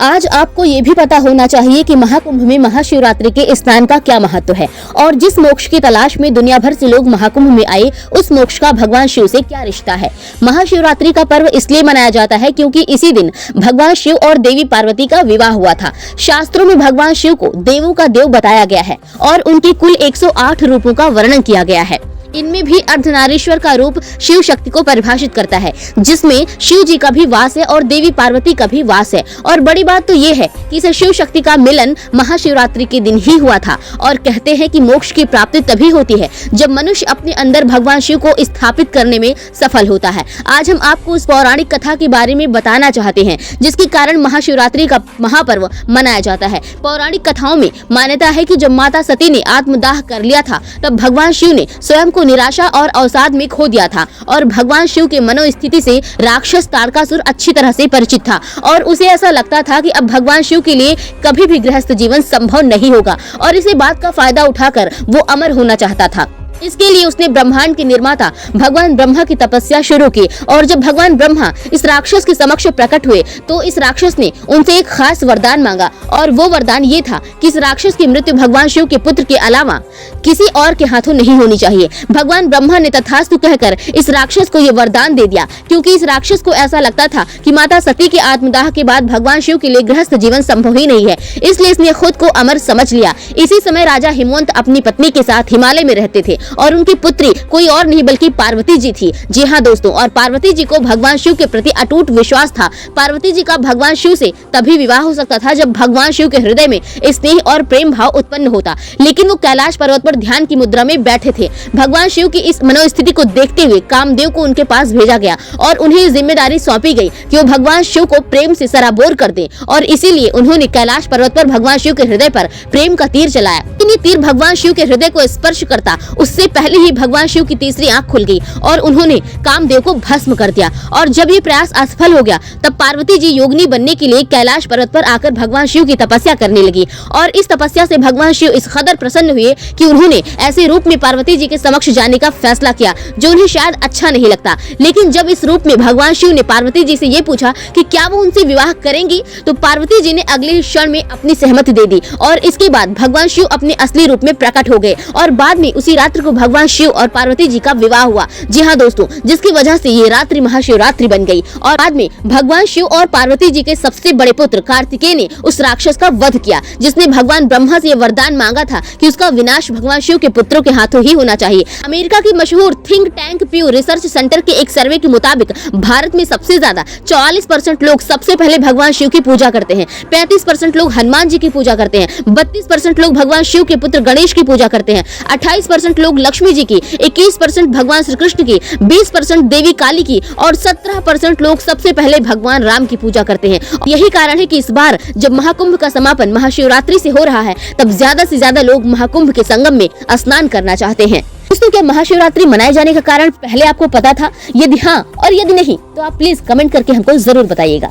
आज आपको ये भी पता होना चाहिए कि महाकुंभ में महाशिवरात्रि के स्नान का क्या महत्व है और जिस मोक्ष की तलाश में दुनिया भर से लोग महाकुंभ में आए, उस मोक्ष का भगवान शिव से क्या रिश्ता है। महाशिवरात्रि का पर्व इसलिए मनाया जाता है क्योंकि इसी दिन भगवान शिव और देवी पार्वती का विवाह हुआ था। शास्त्रों में भगवान शिव को देवों का देव बताया गया है और उनके कुल 108 रूपों का वर्णन किया गया है। इनमें भी अर्धनारीश्वर का रूप शिव शक्ति को परिभाषित करता है, जिसमें शिव जी का भी वास है और देवी पार्वती का भी वास है। और बड़ी बात तो ये है कि इस शिव शक्ति का मिलन महाशिवरात्रि के दिन ही हुआ था और कहते हैं कि मोक्ष की प्राप्ति तभी होती है जब मनुष्य अपने अंदर भगवान शिव को स्थापित करने में सफल होता है। आज हम आपको इस पौराणिक कथा के बारे में बताना चाहते हैं, जिसके कारण महाशिवरात्रि का महापर्व मनाया जाता है। पौराणिक कथाओं में मान्यता है कि जब माता सती ने आत्मदाह कर लिया था, तब भगवान शिव ने स्वयं को निराशा और अवसाद में खो दिया था और भगवान शिव के मनोस्थिति से राक्षस तारकासुर अच्छी तरह से परिचित था और उसे ऐसा लगता था कि अब भगवान शिव के लिए कभी भी गृहस्थ जीवन संभव नहीं होगा और इसी बात का फायदा उठाकर वो अमर होना चाहता था। इसके लिए उसने ब्रह्मांड के निर्माता भगवान ब्रह्मा की तपस्या शुरू की और जब भगवान ब्रह्मा इस राक्षस के समक्ष प्रकट हुए तो इस राक्षस ने उनसे एक खास वरदान मांगा और वो वरदान ये था कि इस राक्षस की मृत्यु भगवान शिव के पुत्र के अलावा किसी और के हाथों नहीं होनी चाहिए। भगवान ब्रह्मा ने तथास्तु कहकर इस राक्षस को ये वरदान दे दिया, क्योंकि इस राक्षस को ऐसा लगता था कि माता सती के आत्मदाह के बाद भगवान शिव के लिए गृहस्थ जीवन संभव ही नहीं है, इसलिए इसने खुद को अमर समझ लिया। इसी समय राजा हिमवंत अपनी पत्नी के साथ हिमालय में रहते थे और उनकी पुत्री कोई और नहीं बल्कि पार्वती जी थी। जी हाँ दोस्तों, और पार्वती जी को भगवान शिव के प्रति अटूट विश्वास था। पार्वती जी का भगवान शिव से तभी विवाह हो सकता था जब भगवान शिव के हृदय में स्नेह और प्रेम भाव उत्पन्न होता, लेकिन वो कैलाश पर्वत पर ध्यान की मुद्रा में बैठे थे। भगवान शिव की इस मनोस्थिति को देखते हुए कामदेव को उनके पास भेजा गया और उन्हें जिम्मेदारी सौंपी गई कि वो भगवान शिव को प्रेम से सराबोर कर दें और इसीलिए उन्होंने कैलाश पर्वत पर भगवान शिव के हृदय पर प्रेम का तीर चलाया। ये तीर भगवान शिव के हृदय को स्पर्श करता उससे पहले ही भगवान शिव की तीसरी आंख खुल गई और उन्होंने कामदेव को भस्म कर दिया। और जब ये प्रयास असफल हो गया तब पार्वती जी योगिनी बनने के लिए कैलाश पर्वत पर आकर भगवान शिव की तपस्या करने लगी और इस तपस्या से भगवान शिव इस कदर प्रसन्न हुए कि उन्होंने ऐसे रूप में पार्वती जी के समक्ष जाने का फैसला किया जो उन्हें शायद अच्छा नहीं लगता। लेकिन जब इस रूप में भगवान शिव ने पार्वती जी से ये पूछा कि क्या वो उनसे विवाह करेंगी, तो पार्वती जी ने अगले क्षण में अपनी सहमति दे दी और इसके बाद भगवान शिव अपने असली रूप में प्रकट हो गए और बाद में उसी रात्रि को भगवान शिव और पार्वती जी का विवाह हुआ। जी हाँ दोस्तों, जिसकी वजह से ये रात्रि महाशिवरात्रि बन गई और बाद में भगवान शिव और पार्वती जी के सबसे बड़े पुत्र कार्तिकेय ने उस राक्षस का वध किया, जिसने भगवान ब्रह्मा से ये वरदान मांगा था कि उसका विनाश भगवान शिव के पुत्रों के हाथों ही होना चाहिए। अमेरिका की मशहूर थिंक टैंक प्यू रिसर्च सेंटर के एक सर्वे के मुताबिक भारत में सबसे ज्यादा 44% लोग सबसे पहले भगवान शिव की पूजा करते हैं, 35% लोग हनुमान जी की पूजा करते हैं, 32% लोग भगवान शिव के पुत्र गणेश की पूजा करते हैं, 28% लोग लक्ष्मी जी की, 21% भगवान श्री कृष्ण की, 20% देवी काली की और 17% लोग सबसे पहले भगवान राम की पूजा करते हैं। यही कारण है कि इस बार जब महाकुंभ का समापन महाशिवरात्रि से हो रहा है, तब ज्यादा से ज्यादा लोग महाकुंभ के संगम में स्नान करना चाहते हैं। दोस्तों, क्या महाशिवरात्रि मनाए जाने का कारण पहले आपको पता था? यदि हाँ और यदि नहीं तो आप प्लीज कमेंट करके हमको जरूर बताइएगा।